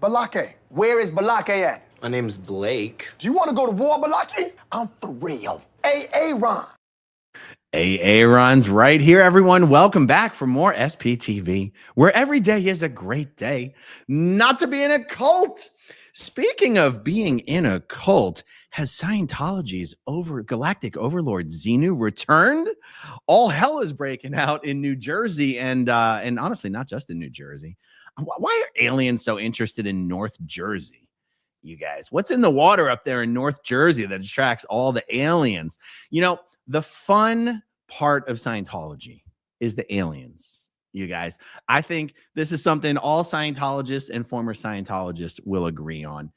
Balake. Where is Balake at? My name's Blake. Do you want to go to war, Balake? I'm for real. Aaron. Aaron's right here, everyone. Welcome back for more SPTV, where every day is a great day not to be in a cult. Speaking of being in a cult, has Scientology's galactic overlord XENU returned? All hell is breaking out in New Jersey, and honestly, not just in New Jersey. Why are aliens so interested in North Jersey? You guys, what's in the water up there in North Jersey that attracts all the aliens? You know, the fun part of Scientology is the aliens, you guys. I think this is something all Scientologists and former Scientologists will agree on.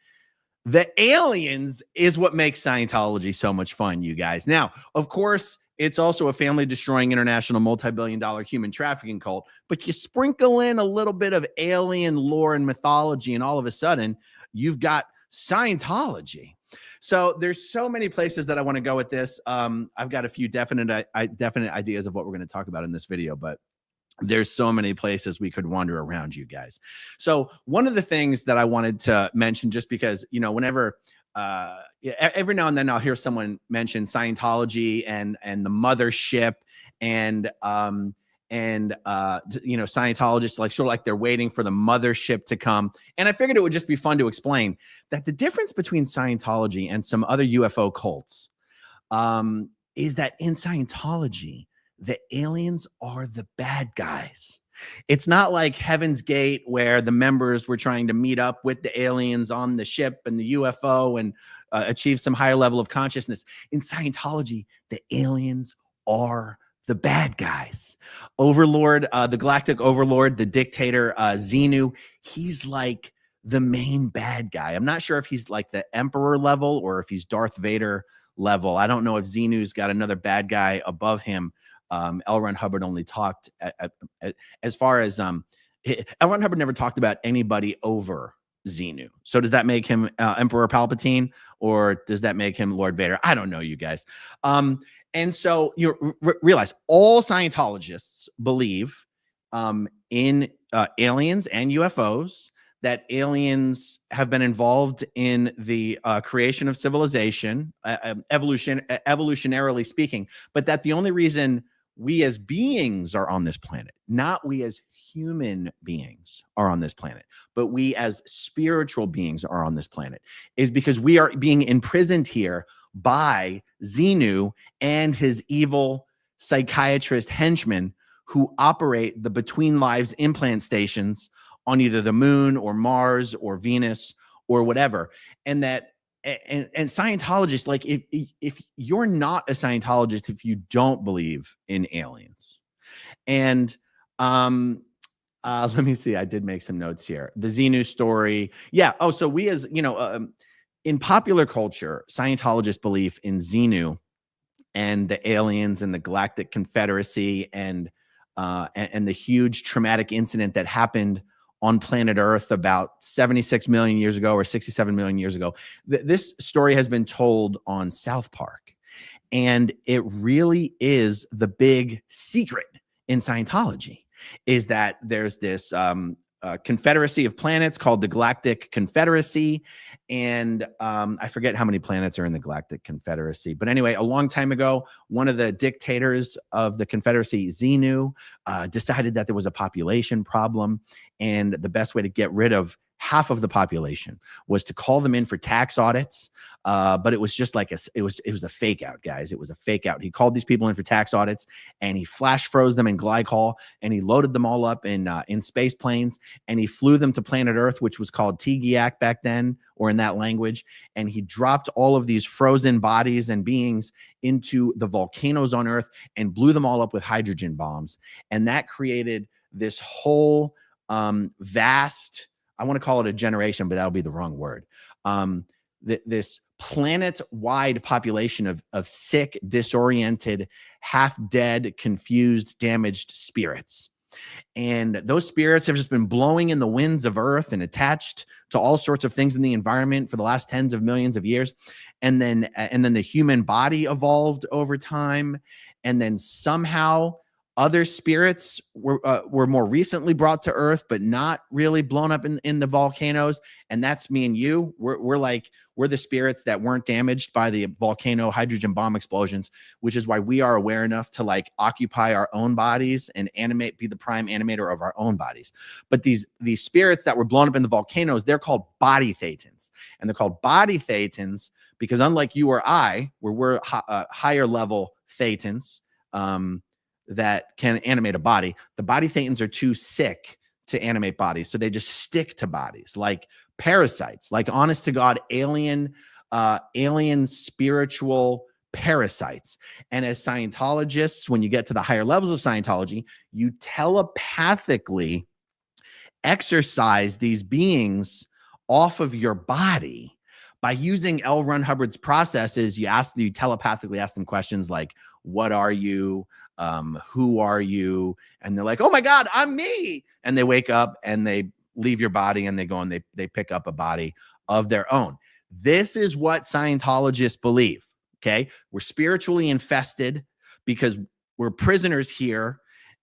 The aliens is what makes Scientology so much fun, you guys. Now, of course, it's also a family-destroying international multi-billion-dollar human trafficking cult, but you sprinkle in a little bit of alien lore and mythology, and all of a sudden, you've got Scientology. So there's so many places that I want to go with this. I've got a few definite ideas of what we're going to talk about in this video, but there's so many places we could wander around, you guys. So one of the things that I wanted to mention, just because, you know, whenever every now and then I'll hear someone mention Scientology and the mothership and you know, Scientologists, like sort of like they're waiting for the mothership to come. And I figured it would just be fun to explain that the difference between Scientology and some other UFO cults is that in Scientology, the aliens are the bad guys. It's not like Heaven's Gate, where the members were trying to meet up with the aliens on the ship and the UFO and achieve some higher level of consciousness. In Scientology, the aliens are the bad guys. Overlord, the galactic overlord, the dictator, XENU, he's like the main bad guy. I'm not sure if he's like the emperor level or if he's Darth Vader level. I don't know if XENU's got another bad guy above him. L. Ron Hubbard only talked as far as L. Ron Hubbard never talked about anybody over XENU. So does that make him Emperor Palpatine, or does that make him Lord Vader? I don't know, you guys. And so you realize all Scientologists believe in aliens and UFOs, that aliens have been involved in the creation of civilization, evolutionarily speaking, but that the only reason we as beings are on this planet, not we as human beings are on this planet, but we as spiritual beings are on this planet, is because we are being imprisoned here by XENU and his evil psychiatrist henchmen who operate the Between Lives implant stations on either the moon or Mars or Venus or whatever. And that and Scientologists, like if you're not a Scientologist, if you don't believe in aliens, and let me see, I did make some notes here. The XENU story. Yeah. Oh, so we as, you know, in popular culture, Scientologists believe in XENU and the aliens and the Galactic Confederacy and the huge traumatic incident that happened on planet Earth about 76 million years ago or 67 million years ago. This story has been told on South Park, and it really is the big secret in Scientology, is that there's this confederacy of planets called the Galactic Confederacy. And I forget how many planets are in the Galactic Confederacy. But anyway, a long time ago, one of the dictators of the Confederacy, XENU, decided that there was a population problem. And the best way to get rid of half of the population was to call them in for tax audits. But it was just like it was a fake out, guys. It was a fake out. He called these people in for tax audits, and he flash froze them in glycol, and he loaded them all up in space planes, and he flew them to planet Earth, which was called Tigiak back then, or in that language. And he dropped all of these frozen bodies and beings into the volcanoes on Earth and blew them all up with hydrogen bombs. And that created this whole vast, I want to call it a generation, but that'll be the wrong word. This planet-wide population of sick, disoriented, half-dead, confused, damaged spirits. And those spirits have just been blowing in the winds of Earth and attached to all sorts of things in the environment for the last tens of millions of years. And then the human body evolved over time. And then somehow Other spirits were more recently brought to Earth, but not really blown up in the volcanoes. And that's me and you. We're the spirits that weren't damaged by the volcano hydrogen bomb explosions, which is why we are aware enough to like occupy our own bodies and be the prime animator of our own bodies. But these spirits that were blown up in the volcanoes, they're called body thetans. And they're called body thetans because unlike you or I, where we're higher level thetans, that can animate a body, the body thetans are too sick to animate bodies, so they just stick to bodies like parasites, like honest to God alien spiritual parasites. And as Scientologists, when you get to the higher levels of Scientology, you telepathically exercise these beings off of your body by using L. Ron Hubbard's processes. You telepathically ask them questions like, what are you? Who are you? And they're like, oh my God, I'm me. And they wake up and they leave your body and they go and they pick up a body of their own. This is what Scientologists believe. Okay. We're spiritually infested because we're prisoners here.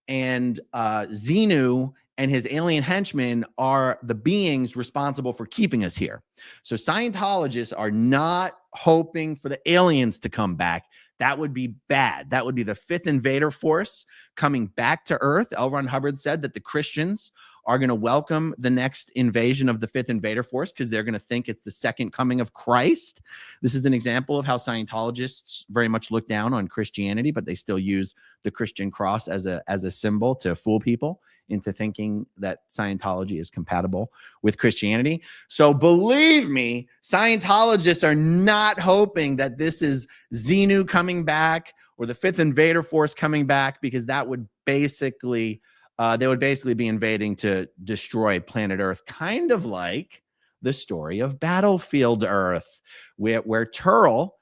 And XENU and his alien henchmen are the beings responsible for keeping us here. So Scientologists are not hoping for the aliens to come back. That would be bad. That would be the fifth invader force coming back to Earth. L. Ron Hubbard said that the Christians are going to welcome the next invasion of the fifth invader force because they're going to think it's the second coming of Christ. This is an example of how Scientologists very much look down on Christianity, but they still use the Christian cross as a symbol to fool people into thinking that Scientology is compatible with Christianity. So believe me, Scientologists are not hoping that this is XENU coming back or the fifth invader force coming back, because that would basically, they would basically be invading to destroy planet Earth, kind of like the story of Battlefield Earth, where Turl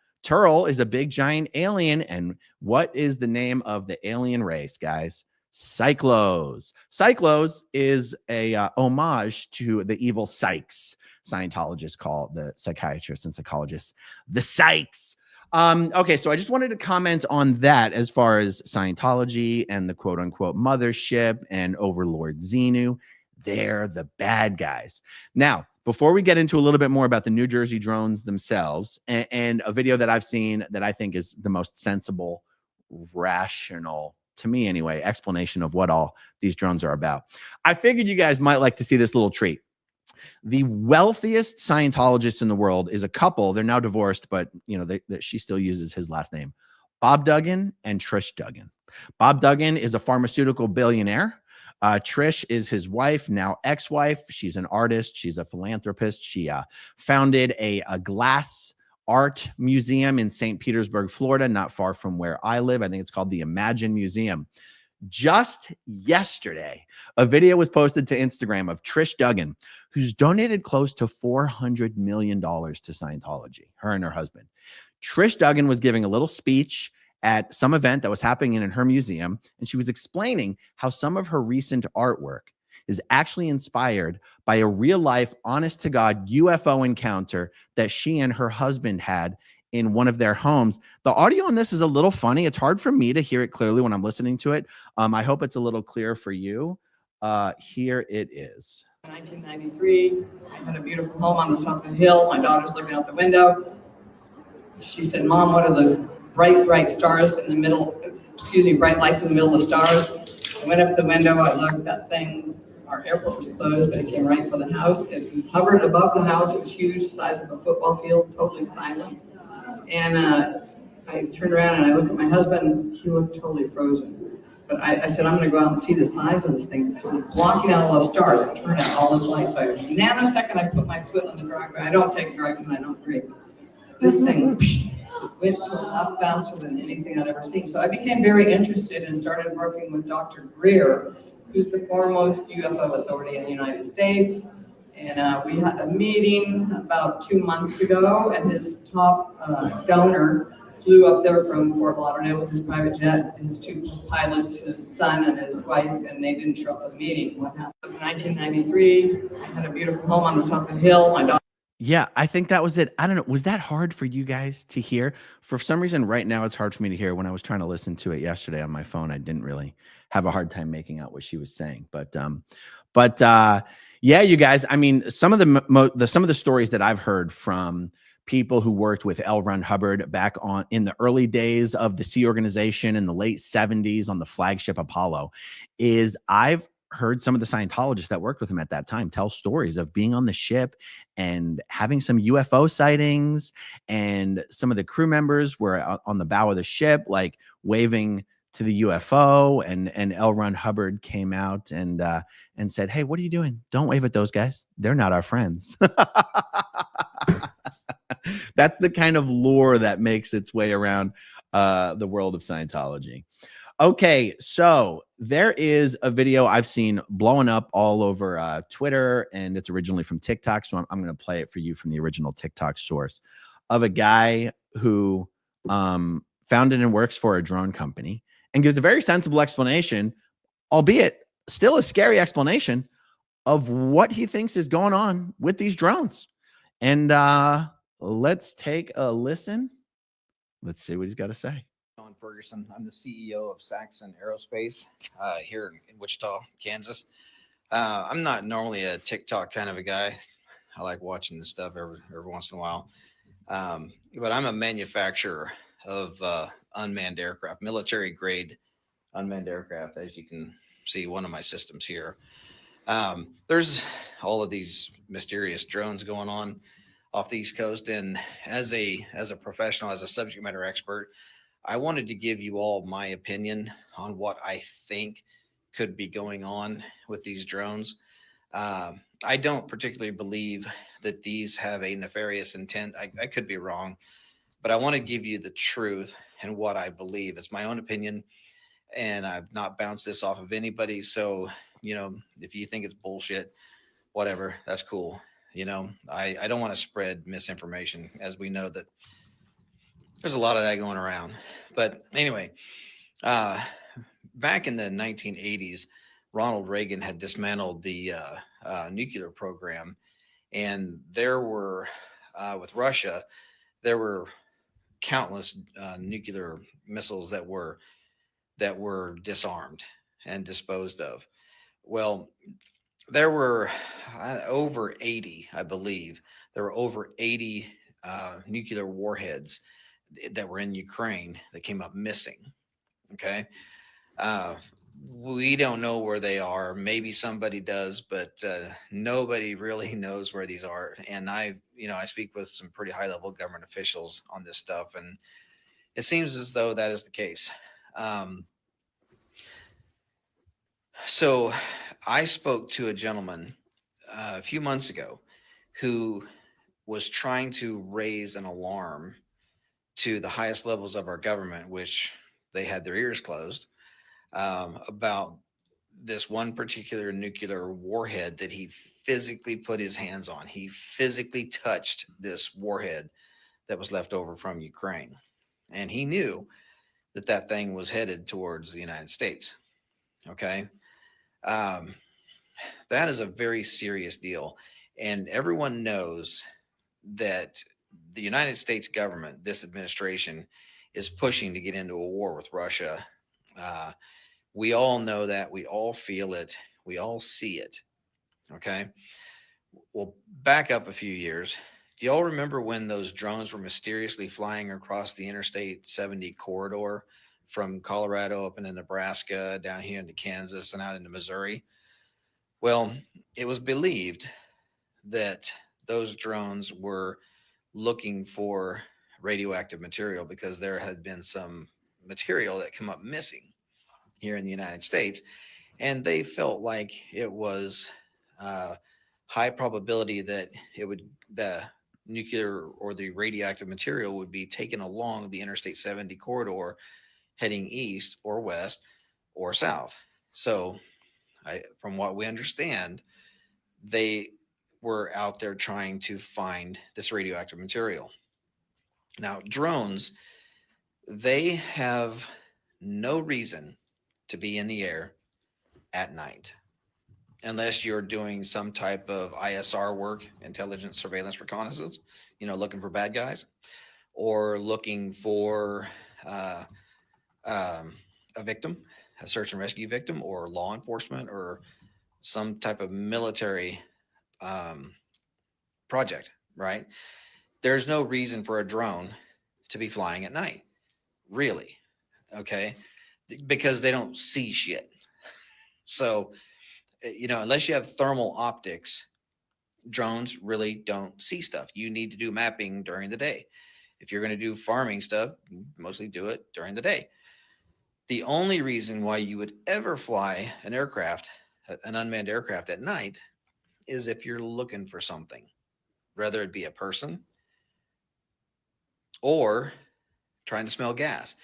is a big giant alien. And what is the name of the alien race, guys? Psychlos. Psychlos is a homage to the evil psychs. Scientologists call the psychiatrists and psychologists the psychs. Okay, so I just wanted to comment on that as far as Scientology and the quote unquote mothership and overlord XENU. They're the bad guys. Now, before we get into a little bit more about the New Jersey drones themselves and a video that I've seen that I think is the most sensible, rational, to me anyway, explanation of what all these drones are about, I figured you guys might like to see this little treat. The wealthiest Scientologist in the world is a couple. They're now divorced, but you know, she still uses his last name, Bob Duggan and Trish Duggan. Bob Duggan is a pharmaceutical billionaire. Trish is his wife, now ex-wife. She's an artist. She's a philanthropist. She founded a glass art museum in St. Petersburg, Florida, not far from where I live. I think it's called the Imagine Museum. Just yesterday, a video was posted to Instagram of Trish Duggan, who's donated close to $400 million to Scientology, her and her husband. Trish Duggan was giving a little speech at some event that was happening in her museum, and she was explaining how some of her recent artwork is actually inspired by a real-life, honest-to-God UFO encounter that she and her husband had in one of their homes. The audio on this is a little funny. It's hard for me to hear it clearly when I'm listening to it. I hope it's a little clear for you. Here it is. 1993, I had a beautiful home on the top of the hill. My daughter's looking out the window. She said, Mom, what are those bright stars in the middle? Excuse me, bright lights in the middle of the stars. I went up the window, I looked, that thing, our airport was closed, but it came right for the house. It hovered above the house. It was huge, the size of a football field, totally silent. And I turned around and I looked at my husband. He looked totally frozen. But I said, I'm going to go out and see the size of this thing. Because it's blocking out all those stars. It turned out all this light. So a nanosecond, I put my foot on the driveway. I don't take drugs and I don't drink. This thing went a lot faster than anything I'd ever seen. So I became very interested and started working with Dr. Greer, who's the foremost UFO authority in the United States. And we had a meeting about 2 months ago, and his top donor flew up there from Fort Lauderdale with his private jet, and his 2 pilots, his son and his wife, and they didn't show up for the meeting. What happened? In 1993, I had a beautiful home on the top of the hill. My daughter Yeah, I think that was it. I don't know. Was that hard for you guys to hear? For some reason, right now, it's hard for me to hear. When I was trying to listen to it yesterday on my phone, I didn't really have a hard time making out what she was saying. But yeah, you guys. I mean, some of some of the stories that I've heard from people who worked with L. Ron Hubbard back on in the early days of the Sea Organization in the late '70s on the flagship Apollo, is I've heard some of the Scientologists that worked with him at that time tell stories of being on the ship and having some UFO sightings, and some of the crew members were on the bow of the ship, like waving to the UFO, and L. Ron Hubbard came out and said, "Hey, what are you doing? Don't wave at those guys. They're not our friends." That's the kind of lore that makes its way around the world of Scientology. Okay, so there is a video I've seen blowing up all over Twitter, and it's originally from TikTok. So I'm going to play it for you from the original TikTok source of a guy who founded and works for a drone company and gives a very sensible explanation, albeit still a scary explanation, of what he thinks is going on with these drones. And let's take a listen. Let's see what he's got to say. Ferguson. I'm the CEO of Saxon Aerospace here in Wichita, Kansas. I'm not normally a TikTok kind of a guy. I like watching this stuff every once in a while. But I'm a manufacturer of unmanned aircraft, military grade unmanned aircraft, as you can see one of my systems here. There's all of these mysterious drones going on off the East Coast. And as a professional, as a subject matter expert, I wanted to give you all my opinion on what I think could be going on with these drones. I don't particularly believe that these have a nefarious intent. I could be wrong, but I want to give you the truth and what I believe. It's my own opinion, and I've not bounced this off of anybody. So, if you think it's bullshit, whatever, that's cool. I don't want to spread misinformation, as we know that there's a lot of that going around. But anyway, back in the 1980s, Ronald Reagan had dismantled the nuclear program, and there were, with Russia, there were countless nuclear missiles that were disarmed and disposed of. Well, there were over 80, I believe. There were over 80 nuclear warheads that were in Ukraine that came up missing. Okay. We don't know where they are. Maybe somebody does, but nobody really knows where these are. And I speak with some pretty high level government officials on this stuff, and it seems as though that is the case. So I spoke to a gentleman a few months ago who was trying to raise an alarm to the highest levels of our government, which they had their ears closed, about this one particular nuclear warhead that he physically put his hands on. He physically touched this warhead that was left over from Ukraine. And he knew that that thing was headed towards the United States. Okay. Um, that is a very serious deal. And everyone knows that the United States government, this administration, is pushing to get into a war with Russia. We all know that. We all feel it. We all see it. Okay. Well, back up a few years. Do y'all remember when those drones were mysteriously flying across the Interstate 70 corridor from Colorado up into Nebraska, down here into Kansas, and out into Missouri? Well, it was believed that those drones were looking for radioactive material because there had been some material that come up missing here in the United States, and they felt like it was high probability that the nuclear or the radioactive material would be taken along the Interstate 70 corridor, heading east or west or south. So, from what we understand, they were out there trying to find this radioactive material. Now, drones, they have no reason to be in the air at night. unless you're doing some type of ISR work, intelligence, surveillance, reconnaissance, looking for bad guys, or looking for uh, a victim, a search and rescue victim, or law enforcement, or some type of military um, project, right? There's no reason for a drone to be flying at night, really, okay? Because they don't see shit. So, unless you have thermal optics, drones really don't see stuff. You need to do mapping during the day. If you're going to do farming stuff, mostly do it during the day. The only reason why you would ever fly an aircraft, an unmanned aircraft at night, is if you're looking for something, whether it be a person or trying to smell gas.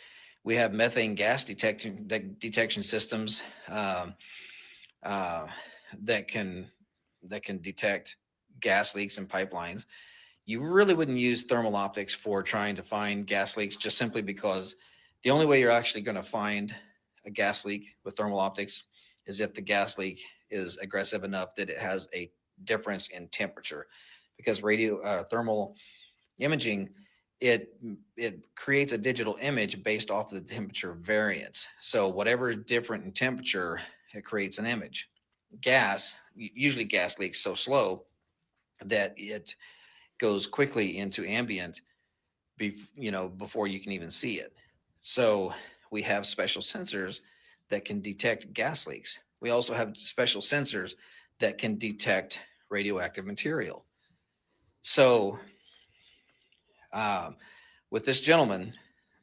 We have methane gas detection systems uh, that can detect gas leaks in pipelines. You really wouldn't use thermal optics for trying to find gas leaks, just simply because the only way you're actually going to find a gas leak with thermal optics is if the gas leak is aggressive enough that it has a difference in temperature, because thermal imaging, it creates a digital image based off of the temperature variance. So whatever is different in temperature, it creates an image. Usually gas leaks so slow that it goes quickly into ambient before you can even see it. So we have special sensors that can detect gas leaks. We also have special sensors that can detect radioactive material. So um, with this gentleman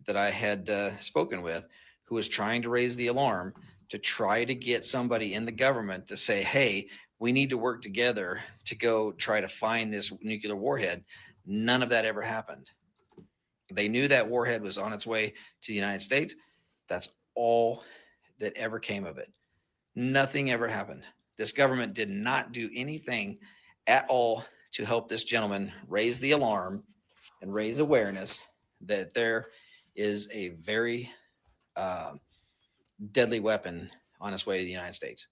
that I had spoken with, who was trying to raise the alarm to try to get somebody in the government to say, hey, we need to work together to go try to find this nuclear warhead, none of that ever happened. They knew that warhead was on its way to the United States. That's all that ever came of it. Nothing ever happened. This government did not do anything at all to help this gentleman raise the alarm and raise awareness that there is a very uh, deadly weapon on its way to the United States.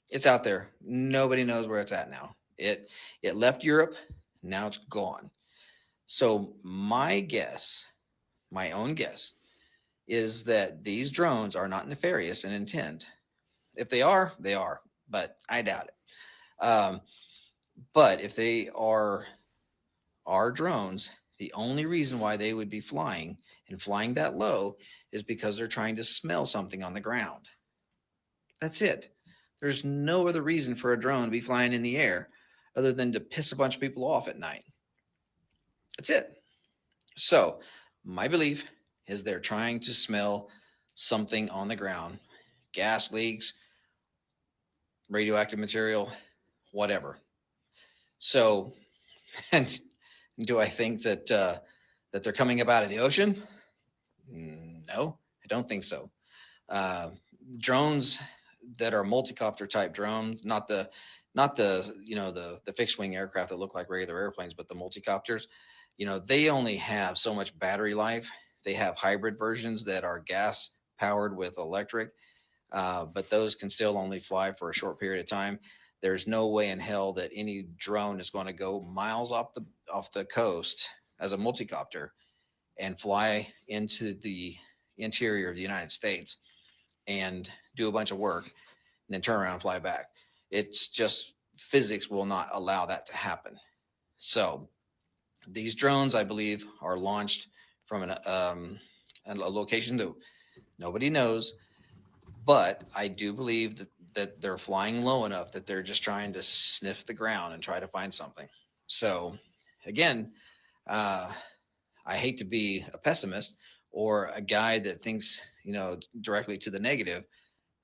It's out there. Nobody knows where it's at now. It left Europe. Now it's gone. So my guess, my own guess, is that these drones are not nefarious in intent. If they are, they are, but I doubt it. But if they are drones, the only reason why they would be flying and flying that low is because they're trying to smell something on the ground. That's it. There's no other reason for a drone to be flying in the air other than to piss a bunch of people off at night. That's it. So my belief is they're trying to smell something on the ground, gas leaks, radioactive material, whatever. So, and do I think that they're coming up out of the ocean? No, I don't think so. Uh, Drones that are multi-copter type drones, not the fixed wing aircraft that look like regular airplanes, but the multi-copters, they only have so much battery life. They have hybrid versions that are gas powered with electric, but those can still only fly for a short period of time. There's no way in hell that any drone is going to go miles off the coast as a multi-copter and fly into the interior of the United States and do a bunch of work and then turn around and fly back. It's just physics will not allow that to happen. So these drones, I believe, are launched from a location that nobody knows, but I do believe that they're flying low enough that they're just trying to sniff the ground and try to find something. So again, uh, I hate to be a pessimist or a guy that thinks, directly to the negative.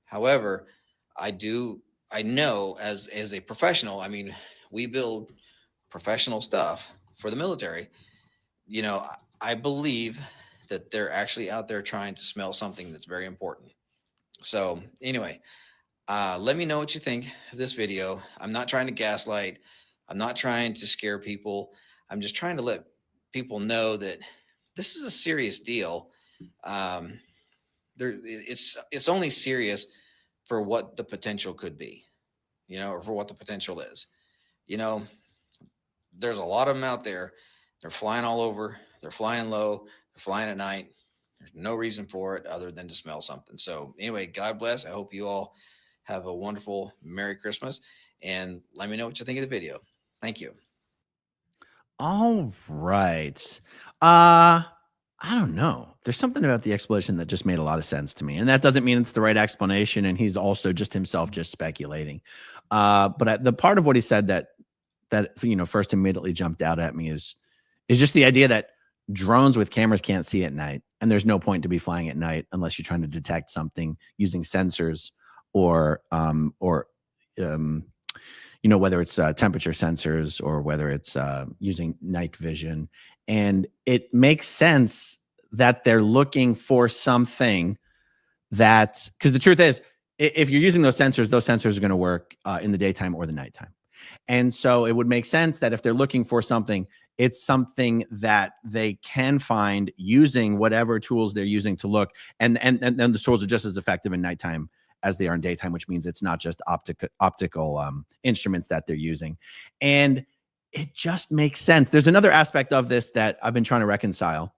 However, I know as a professional, I mean, we build professional stuff for the military. I believe that they're actually out there trying to smell something that's very important. So anyway, let me know what you think of this video. I'm not trying to gaslight. I'm not trying to scare people. I'm just trying to let people know that this is a serious deal. Um, it's only serious for what the potential could be. you know, or for what the potential is. You know, there's a lot of them out there. They're flying all over. They're flying low. They're flying at night. There's no reason for it other than to smell something. So anyway, God bless. I hope you all have a wonderful Merry Christmas, and let me know what you think of the video. Thank you. All right. I don't know. There's something about the explanation that just made a lot of sense to me. And that doesn't mean it's the right explanation. And he's also just himself just speculating. But the part of what he said that you know, first immediately jumped out at me is just the idea that drones with cameras can't see at night. And there's no point to be flying at night unless you're trying to detect something using sensors or you know, whether it's temperature sensors or whether it's using night vision. And it makes sense that they're looking for something that's, because the truth is, if you're using those sensors are going to work in the daytime or the nighttime. And so it would make sense that if they're looking for something, it's something that they can find using whatever tools they're using to look. And the tools are just as effective in nighttime as they are in daytime, which means it's not just optical instruments that they're using. And it just makes sense. There's another aspect of this that I've been trying to reconcile,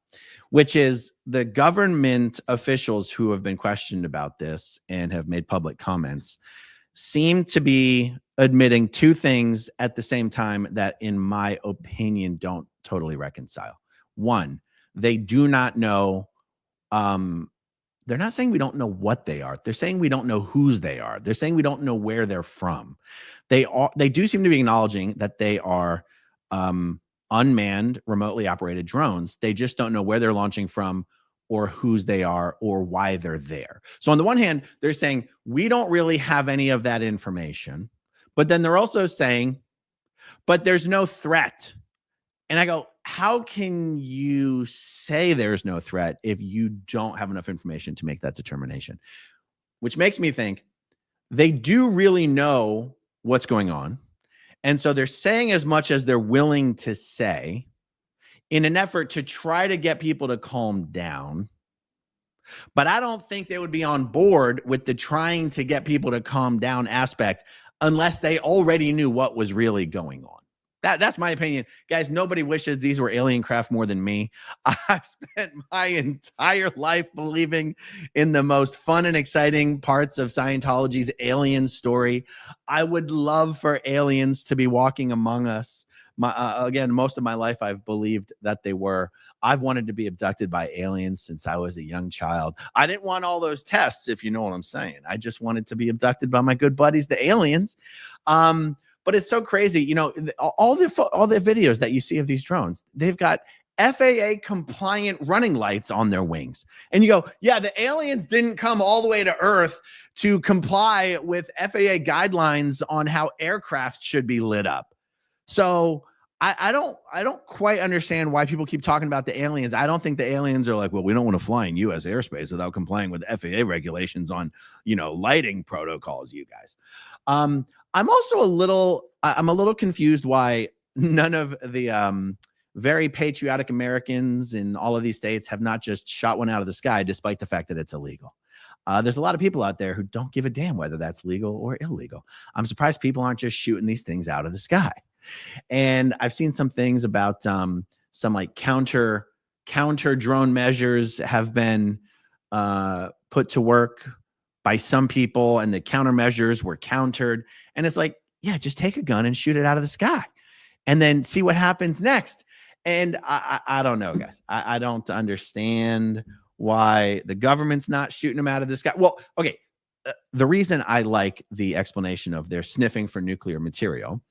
which is the government officials who have been questioned about this and have made public comments seem to be admitting two things at the same time that, in my opinion, don't totally reconcile. One, they do not know. They're not saying we don't know what they are. They're saying we don't know whose they are. They're saying we don't know where they're from. They do seem to be acknowledging that they are unmanned, remotely operated drones. They just don't know where they're launching from or whose they are or why they're there. So on the one hand, they're saying we don't really have any of that information, but then they're also saying, but there's no threat. And I go, how can you say there's no threat if you don't have enough information to make that determination? Which makes me think they do really know what's going on. And so they're saying as much as they're willing to say in an effort to try to get people to calm down. But I don't think they would be on board with the trying to get people to calm down aspect unless they already knew what was really going on. That's my opinion. Guys, nobody wishes these were alien craft more than me. I've spent my entire life believing in the most fun and exciting parts of Scientology's alien story. I would love for aliens to be walking among us. Again, most of my life, I've believed that they were. I've wanted to be abducted by aliens since I was a young child. I didn't want all those tests, if you know what I'm saying. I just wanted to be abducted by my good buddies, the aliens. But it's so crazy. You know, all the videos that you see of these drones, they've got FAA compliant running lights on their wings. And you go, yeah, the aliens didn't come all the way to Earth to comply with FAA guidelines on how aircraft should be lit up. So I don't quite understand why people keep talking about the aliens. I don't think the aliens are like, well, we don't want to fly in U.S. airspace without complying with FAA regulations on, you know, lighting protocols, you guys. I'm also I'm a little confused why none of the very patriotic Americans in all of these states have not just shot one out of the sky, despite the fact that it's illegal. There's a lot of people out there who don't give a damn whether that's legal or illegal. I'm surprised people aren't just shooting these things out of the sky. And I've seen some things about some like counter drone measures have been put to work by some people, and the countermeasures were countered. And it's like, yeah, just take a gun and shoot it out of the sky and then see what happens next. And I don't know, guys. I don't understand why the government's not shooting them out of the sky. Well, okay. The reason I like the explanation of they're sniffing for nuclear material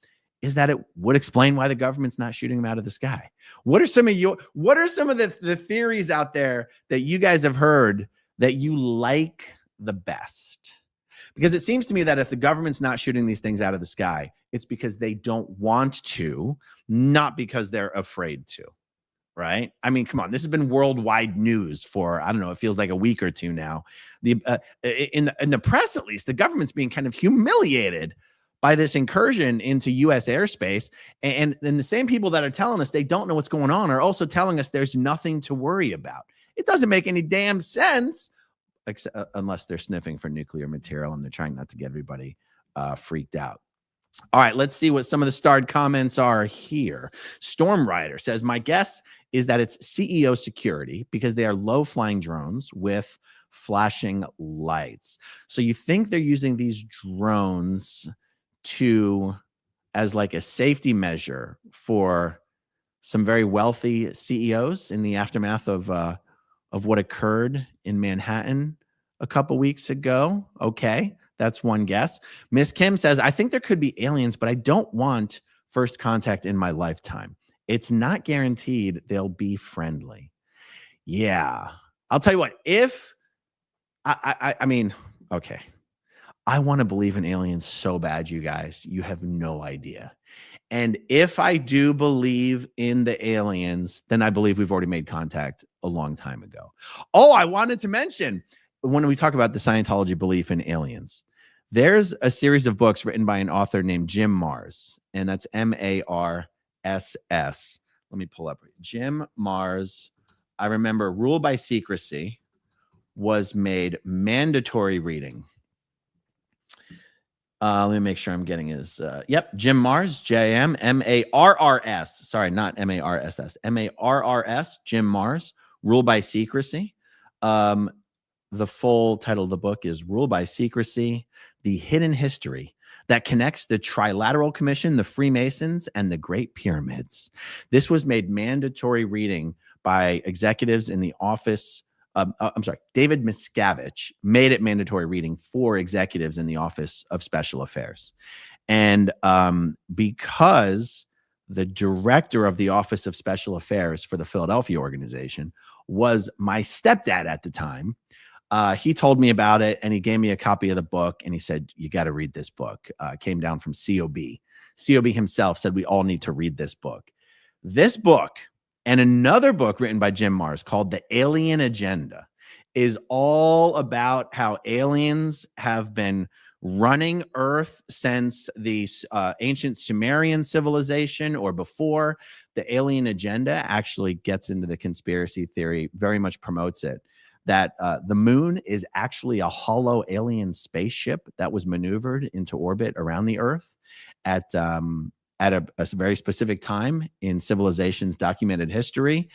is that it would explain why the government's not shooting them out of the sky. What are some of the theories out there that you guys have heard that you like the best? Because it seems to me that if the government's not shooting these things out of the sky, it's because they don't want to, not because they're afraid to, right? I mean, come on, this has been worldwide news for, I don't know, it feels like a week or two now. In the press, at least, the government's being kind of humiliated by this incursion into U.S. airspace. And the same people that are telling us they don't know what's going on are also telling us there's nothing to worry about. It doesn't make any damn sense. Unless they're sniffing for nuclear material and they're trying not to get everybody freaked out. All right, let's see what some of the starred comments are here. Storm Rider says, my guess is that it's CEO security because they are low-flying drones with flashing lights. So you think they're using these drones as like a safety measure for some very wealthy CEOs in the aftermath of what occurred in Manhattan a couple weeks ago. Okay, that's one guess. Miss Kim says, I think there could be aliens, but I don't want first contact in my lifetime. It's not guaranteed they'll be friendly. Yeah, I'll tell you what, if I mean, okay, I want to believe in aliens so bad, you guys, you have no idea. And if I do believe in the aliens, then I believe we've already made contact a long time ago. Oh, I wanted to mention, when we talk about the Scientology belief in aliens, there's a series of books written by an author named Jim Marrs, and that's Marss. Let me pull up Jim Marrs. I remember Rule by Secrecy was made mandatory reading. Let me make sure I'm getting his, yep, Jim Marrs, J-M-M-A-R-R-S. Sorry, not M-A-R-S-S. M-A-R-R-S, Jim Marrs, Rule by Secrecy. The full title of the book is Rule by Secrecy, The Hidden History That Connects the Trilateral Commission, the Freemasons, and the Great Pyramids. This was made mandatory reading by executives in the office. I'm sorry, David Miscavige made it mandatory reading for executives in the Office of Special Affairs. And because the director of the Office of Special Affairs for the Philadelphia organization was my stepdad at the time, he told me about it and he gave me a copy of the book and he said, you got to read this book. Came down from COB. COB himself said, we all need to read this book. This book and another book written by Jim Marrs called The Alien Agenda is all about how aliens have been running Earth since the ancient Sumerian civilization or before. The Alien Agenda actually gets into the conspiracy theory, very much promotes it, that the moon is actually a hollow alien spaceship that was maneuvered into orbit around the Earth at a very specific time in civilization's documented history.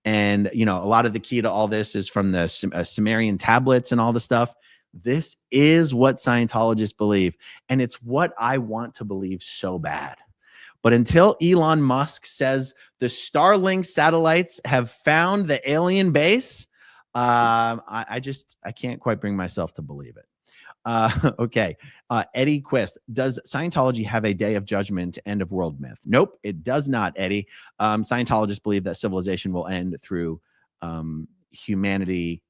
And, you know, a lot of the key to all this is from the Sumerian tablets and all the stuff. This is what Scientologists believe. And it's what I want to believe so bad. But until Elon Musk says the Starlink satellites have found the alien base, I can't quite bring myself to believe it. Okay. Eddie Quist, does Scientology have a day of judgment, end of world myth? Nope, it does not, Eddie. Scientologists believe that civilization will end through humanity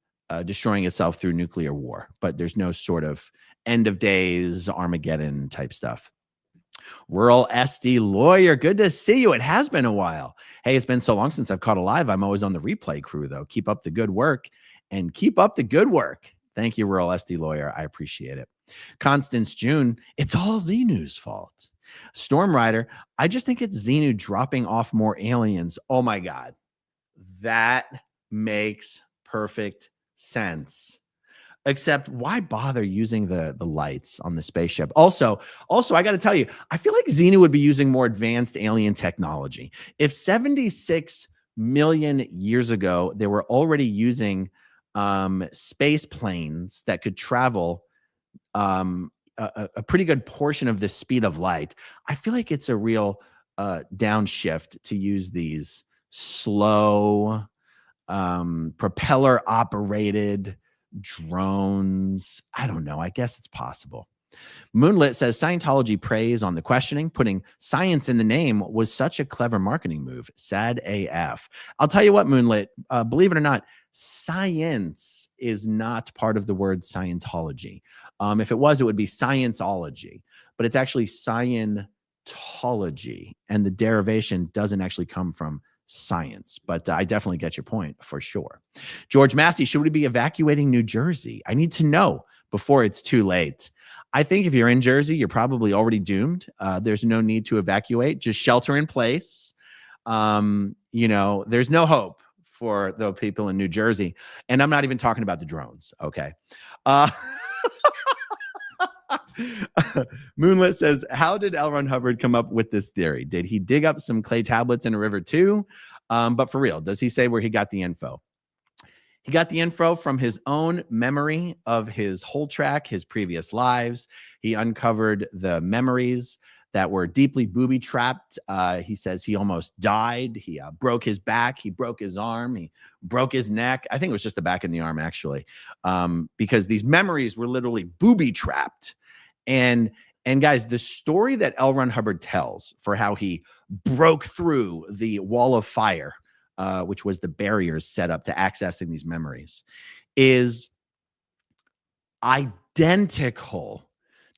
destroying itself through nuclear war, but there's no sort of end of days, Armageddon type stuff. Rural SD Lawyer, good to see you. It has been a while. Hey, it's been so long since I've caught a live. I'm always on the replay crew, though. Keep up the good work and keep up the good work. Thank you, Rural SD Lawyer. I appreciate it. Constance June, it's all XENU's fault. Storm Rider, I just think it's XENU dropping off more aliens. Oh my God. That makes perfect sense. Except why bother using the lights on the spaceship? Also, I got to tell you, I feel like XENU would be using more advanced alien technology. If 76 million years ago, they were already using space planes that could travel a pretty good portion of the speed of light, I feel like it's a real downshift to use these slow propeller operated drones. I don't know. I guess it's possible. Moonlit says Scientology preys on the questioning. Putting science in the name was such a clever marketing move. Sad AF. I'll tell you what, Moonlit, believe it or not, science is not part of the word Scientology. If it was, it would be Scienceology, but it's actually Scientology, and the derivation doesn't actually come from science, but I definitely get your point for sure. George Massey, should we be evacuating New Jersey? I need to know before it's too late. I think if you're in Jersey, you're probably already doomed. There's no need to evacuate. Just shelter in place. You know, there's no hope for the people in New Jersey. And I'm not even talking about the drones. Okay. Moonlit says, how did L. Ron Hubbard come up with this theory? Did he dig up some clay tablets in a river too? But for real, does he say where he got the info? He got the info from his own memory of his whole track, his previous lives. He uncovered the memories that were deeply booby-trapped. He says he almost died. He broke his back. He broke his arm. He broke his neck. I think it was just the back and the arm, actually, because these memories were literally booby-trapped. And guys, the story that L. Ron Hubbard tells for how he broke through the wall of fire, which was the barriers set up to accessing these memories, is identical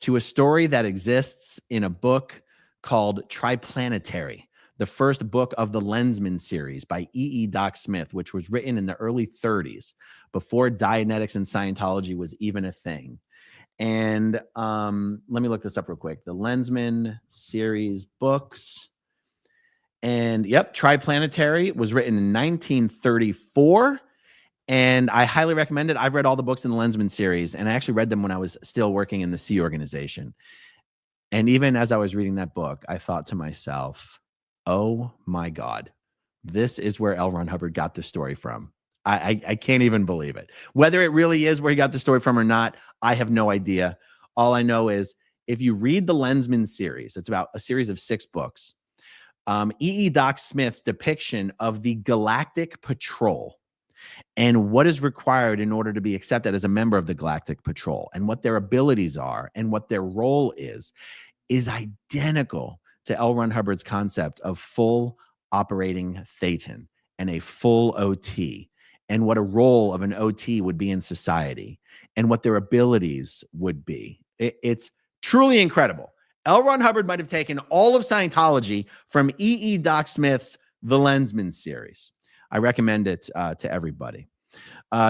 to a story that exists in a book called Triplanetary, the first book of the LENSMAN series by Doc Smith, which was written in the early 30s, before Dianetics and Scientology was even a thing. And let me look this up real quick. The LENSMAN series books. And yep, Triplanetary was written in 1934. And I highly recommend it. I've read all the books in the LENSMAN series, and I actually read them when I was still working in the Sea organization. And even as I was reading that book, I thought to myself, oh my God, this is where L. Ron Hubbard got the story from. I can't even believe it. Whether it really is where he got the story from or not, I have no idea. All I know is if you read the LENSMAN series, it's about a series of 6 books. Doc Smith's depiction of the Galactic Patrol and what is required in order to be accepted as a member of the Galactic Patrol and what their abilities are and what their role is identical to L. Ron Hubbard's concept of full operating thetan and a full OT, and what a role of an OT would be in society and what their abilities would be. It's truly incredible. L. Ron Hubbard might have taken all of Scientology from Doc Smith's The LENSMAN series. I recommend it to everybody.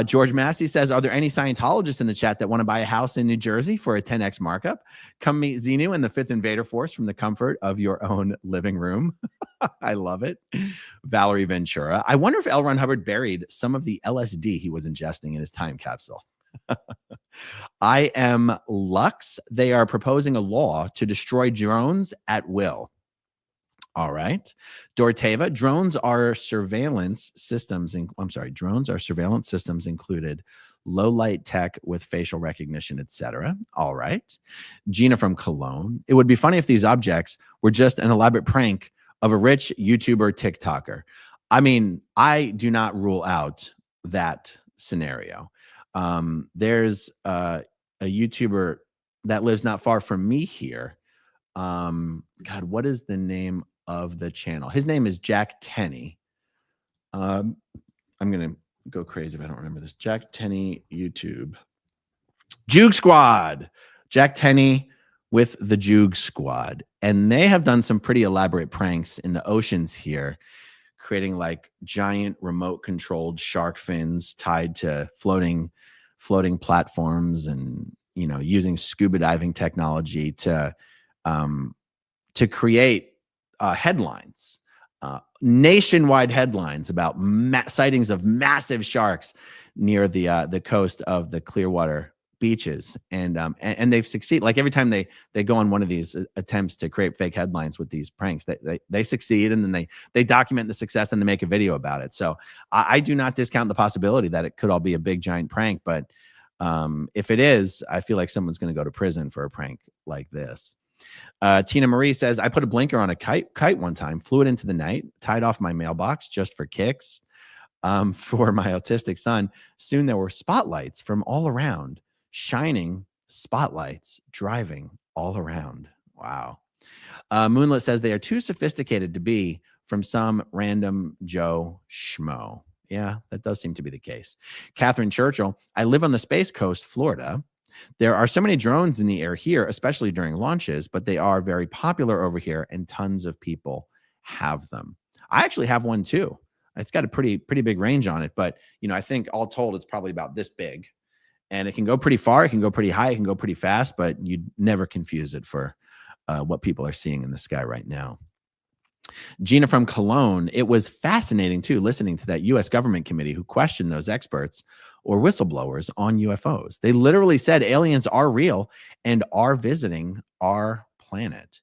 George Massey says, are there any Scientologists in the chat that want to buy a house in New Jersey for a 10x markup? Come meet XENU and the 5th Invader Force from the comfort of your own living room. I love it. Valerie Ventura. I wonder if L. Ron Hubbard buried some of the LSD he was ingesting in his time capsule. I am Lux. They are proposing a law to destroy drones at will. All right. Dorteva, drones are surveillance systems. Drones are surveillance systems included low light tech with facial recognition, etc. All right. Gina from Cologne. It would be funny if these objects were just an elaborate prank of a rich YouTuber TikToker. I mean, I do not rule out that scenario. There's a YouTuber that lives not far from me here. God, what is the name of the channel? His name is Jack Tenney. I'm gonna go crazy if I don't remember this. Jack Tenney YouTube. Juke Squad. Jack Tenney with the Juke Squad. And they have done some pretty elaborate pranks in the oceans here, creating like giant remote controlled shark fins tied to floating platforms, and using scuba diving technology to create headlines, nationwide headlines about sightings of massive sharks near the coast of the Clearwater beaches, and they've succeeded. Like every time they go on one of these attempts to create fake headlines with these pranks, they succeed, and then they document the success and they make a video about it. So I do not discount the possibility that it could all be a big giant prank, but if it is, I feel like someone's going to go to prison for a prank like this. Tina Marie says, I put a blinker on a kite one time, flew it into the night, tied off my mailbox just for kicks for my autistic son. Soon there were spotlights from all around, shining spotlights driving all around. Wow. Moonlit says they are too sophisticated to be from some random Joe Schmo. Yeah, that does seem to be the case. Catherine Churchill, I live on the Space Coast, Florida. There are so many drones in the air here, especially during launches, but they are very popular over here and tons of people have them. I actually have one too. It's got a pretty big range on it, but I think all told, it's probably about this big, and it can go pretty far. It can go pretty high. It can go pretty fast, but you'd never confuse it for what people are seeing in the sky right now. Gina from Cologne, it was fascinating too, listening to that U.S. government committee who questioned those experts or whistleblowers on UFOs. They literally said aliens are real and are visiting our planet.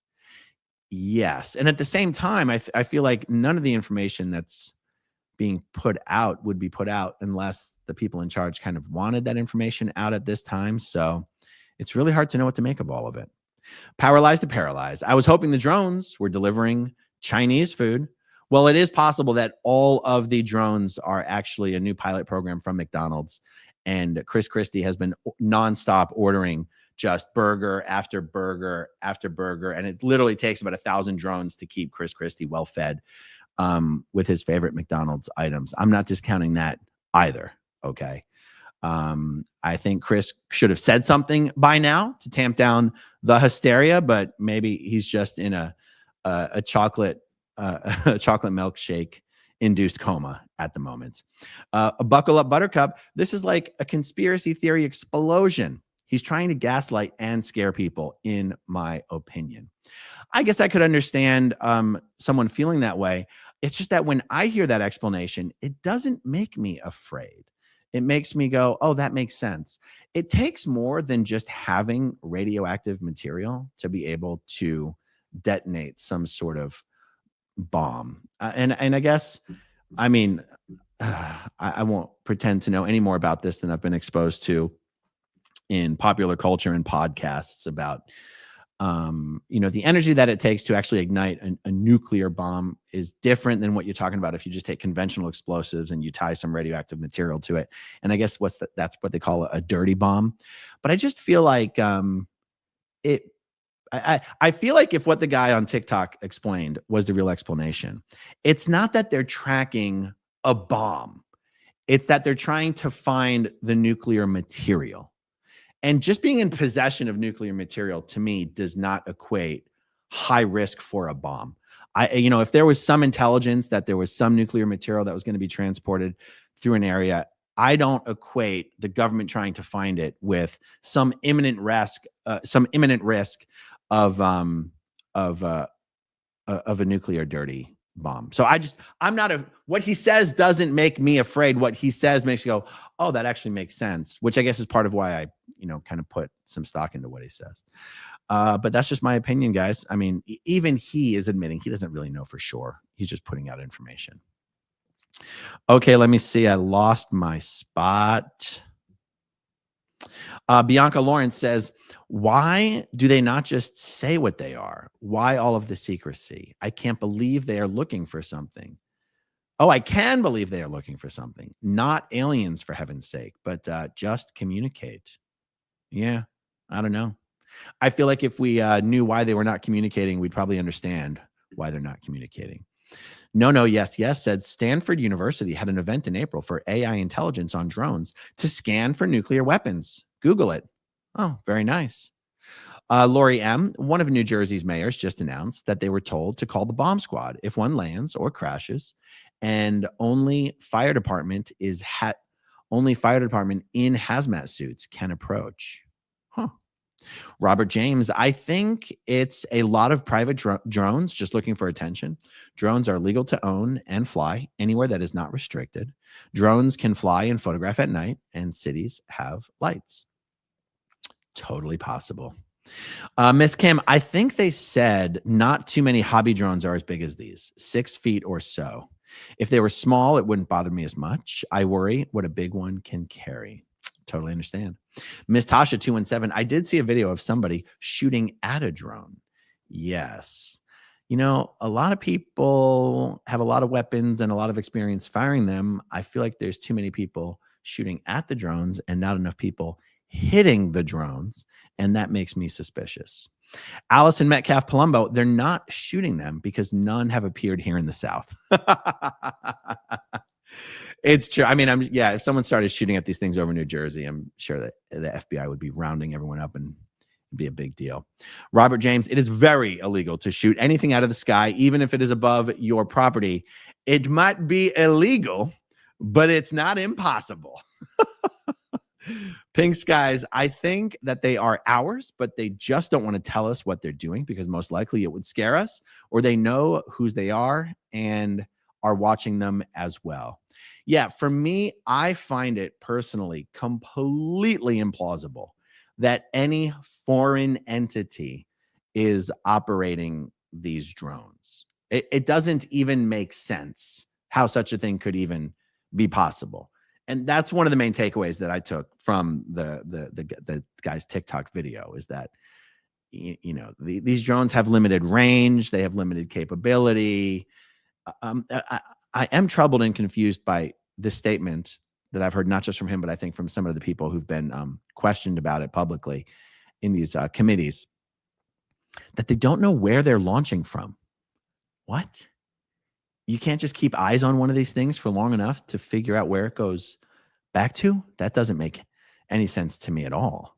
Yes. And at the same time, I feel like none of the information that's being put out would be put out unless the people in charge kind of wanted that information out at this time. So it's really hard to know what to make of all of it. Paralyzed to paralyzed. I was hoping the drones were delivering Chinese food. Well, it is possible that all of the drones are actually a new pilot program from McDonald's. And Chris Christie has been nonstop ordering just burger after burger after burger. And it literally takes about 1,000 drones to keep Chris Christie well fed with his favorite McDonald's items. I'm not discounting that either. Okay. I think Chris should have said something by now to tamp down the hysteria, but maybe he's just in a chocolate milkshake induced coma at the moment. A buckle up, Buttercup. This is like a conspiracy theory explosion. He's trying to gaslight and scare people, in my opinion. I guess I could understand someone feeling that way. It's just that when I hear that explanation, it doesn't make me afraid. It makes me go, oh, that makes sense. It takes more than just having radioactive material to be able to detonate some sort of bomb. And I guess, I mean, I won't pretend to know any more about this than I've been exposed to in popular culture and podcasts about the energy that it takes to actually ignite a nuclear bomb is different than what you're talking about if you just take conventional explosives and you tie some radioactive material to it. And I guess that's what they call a dirty bomb. But I just feel like I feel like if what the guy on TikTok explained was the real explanation, it's not that they're tracking a bomb. It's that they're trying to find the nuclear material. And just being in possession of nuclear material, to me, does not equate high risk for a bomb. If there was some intelligence that there was some nuclear material that was going to be transported through an area, I don't equate the government trying to find it with some imminent risk of a nuclear dirty bomb. So what he says doesn't make me afraid. What he says makes you go, oh, that actually makes sense, which I guess is part of why I, kind of put some stock into what he says. But that's just my opinion, guys. I mean, even he is admitting he doesn't really know for sure. He's just putting out information. Okay, let me see. I lost my spot. Bianca Lawrence says, why do they not just say what they are? Why all of the secrecy? I can't believe they are looking for something. Oh, I can believe they are looking for something. Not aliens, for heaven's sake, but just communicate. Yeah, I don't know. I feel like if we knew why they were not communicating, we'd probably understand why they're not communicating. No, yes, said Stanford University had an event in April for AI intelligence on drones to scan for nuclear weapons. Google it. Oh, very nice. Lori M., one of New Jersey's mayors, just announced that they were told to call the bomb squad if one lands or crashes, and only fire department in hazmat suits can approach. Robert James, I think it's a lot of private drones just looking for attention. Drones are legal to own and fly anywhere that is not restricted. Drones can fly and photograph at night, and cities have lights. Totally possible. Miss Kim, I think they said not too many hobby drones are as big as these, 6 feet or so. If they were small, it wouldn't bother me as much. I worry what a big one can carry. Totally understand. Miss Tasha 217, I did see a video of somebody shooting at a drone. Yes. A lot of people have a lot of weapons and a lot of experience firing them. I feel like there's too many people shooting at the drones and not enough people hitting the drones. And that makes me suspicious. Allison Metcalf Palumbo, they're not shooting them because none have appeared here in the South. It's true. I mean, if someone started shooting at these things over New Jersey, I'm sure that the FBI would be rounding everyone up and it'd be a big deal. Robert James, it is very illegal to shoot anything out of the sky, even if it is above your property. It might be illegal, but it's not impossible. Pink Skies, I think that they are ours, but they just don't want to tell us what they're doing because most likely it would scare us, or they know whose they are and are watching them as well. Yeah, for me, I find it personally completely implausible that any foreign entity is operating these drones. It doesn't even make sense how such a thing could even be possible. And that's one of the main takeaways that I took from the guy's TikTok video is that these drones have limited range, they have limited capability. I am troubled and confused by this statement that I've heard not just from him, but I think from some of the people who've been questioned about it publicly in these committees, that they don't know where they're launching from. What? You can't just keep eyes on one of these things for long enough to figure out where it goes back to? That doesn't make any sense to me at all.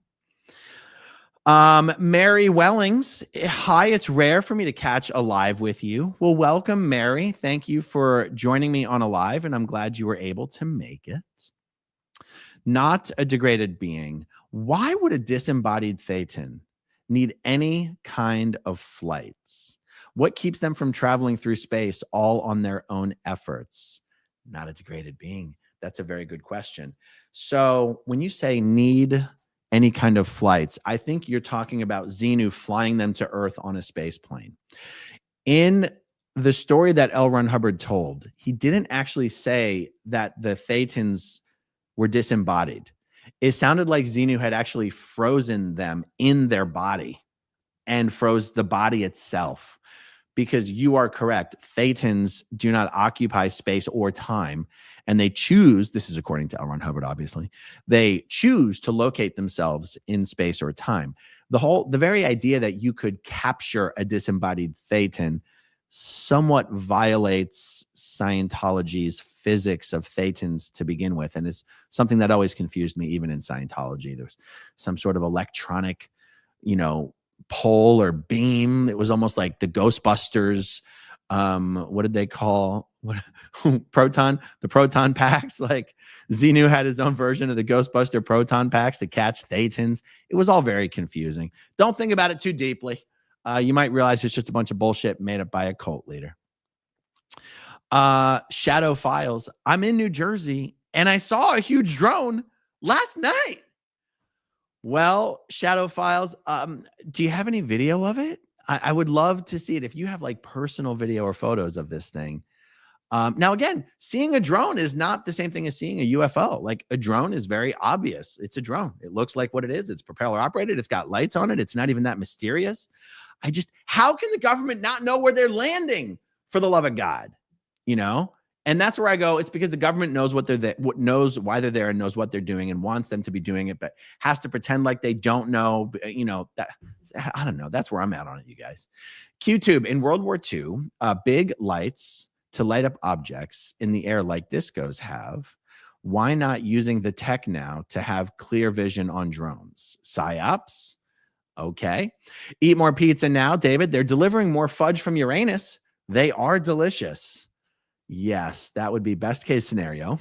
Mary Wellings, hi, it's rare for me to catch a live with you. Well, welcome, Mary. Thank you for joining me on a live, and I'm glad you were able to make it. Not a degraded being. Why would a disembodied thetan need any kind of flights? What keeps them from traveling through space all on their own efforts? Not a degraded being. That's a very good question. So when you say need any kind of flights, I think you're talking about XENU flying them to Earth on a space plane. In the story that L. Ron Hubbard told, he didn't actually say that the thetans were disembodied. It sounded like XENU had actually frozen them in their body and froze the body itself. Because you are correct, thetans do not occupy space or time, and they choose, this is according to L. Ron Hubbard, obviously, they choose to locate themselves in space or time. The very idea that you could capture a disembodied thetan somewhat violates Scientology's physics of thetans to begin with, and is something that always confused me, even in Scientology. There's some sort of electronic, pole or beam. It was almost like the Ghostbusters. What did they call the proton packs? Like XENU had his own version of the Ghostbuster proton packs to catch thetans. It was all very confusing. Don't think about it too deeply. You might realize it's just a bunch of bullshit made up by a cult leader. Shadow Files. I'm in New Jersey and I saw a huge drone last night. Well, Shadow Files, do you have any video of it? I would love to see it. If you have like personal video or photos of this thing. Now, again, seeing a drone is not the same thing as seeing a UFO. Like a drone is very obvious. It's a drone. It looks like what it is. It's propeller operated. It's got lights on it. It's not even that mysterious. How can the government not know where they're landing, for the love of God? And that's where I go. It's because the government knows knows why they're there and knows what they're doing and wants them to be doing it, but has to pretend like they don't know. That I don't know. That's where I'm at on it, you guys. Q-tube in World War II, big lights to light up objects in the air like discos have. Why not using the tech now to have clear vision on drones? PsyOps. Okay. Eat more pizza now, David. They're delivering more fudge from Uranus. They are delicious. Yes, that would be best case scenario.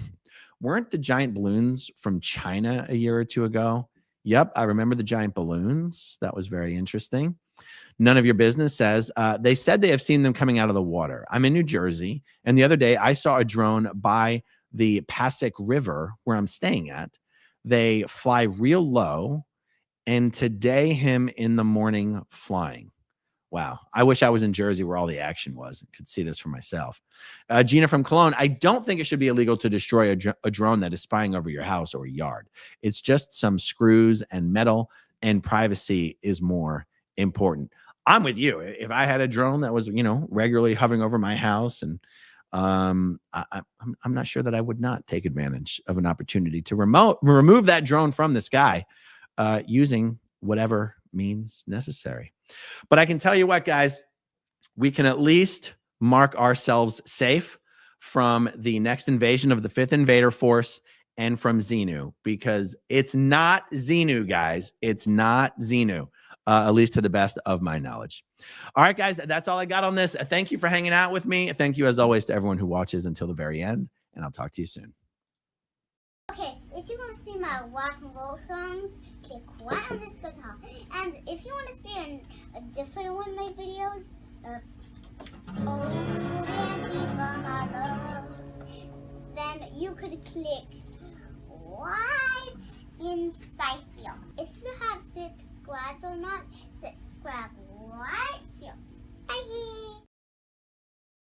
Weren't the giant balloons from China a year or two ago? Yep, I remember the giant balloons. That was very interesting. None of your business says, they said they have seen them coming out of the water. I'm in New Jersey, and the other day I saw a drone by the Passaic River where I'm staying at. They fly real low, and today him in the morning flying. Wow. I wish I was in Jersey where all the action was and could see this for myself. Gina from Cologne. I don't think it should be illegal to destroy a drone that is spying over your house or yard. It's just some screws and metal, and privacy is more important. I'm with you. If I had a drone that was, regularly hovering over my house, and I'm not sure that I would not take advantage of an opportunity to remove that drone from the sky using whatever means necessary. But I can tell you what, guys, we can at least mark ourselves safe from the next invasion of the fifth invader force and from XENU, because it's not XENU, guys. It's not XENU, at least to the best of my knowledge. All right, guys, that's all I got on this. Thank you for hanging out with me. Thank you, as always, to everyone who watches until the very end, and I'll talk to you soon. Okay, if you want to see my rock and roll songs, click right on this guitar. And if you want to see a different one of my videos, oh, dancing on my love, then you could click right inside here. If you have subscribed or not, subscribe right here. Bye.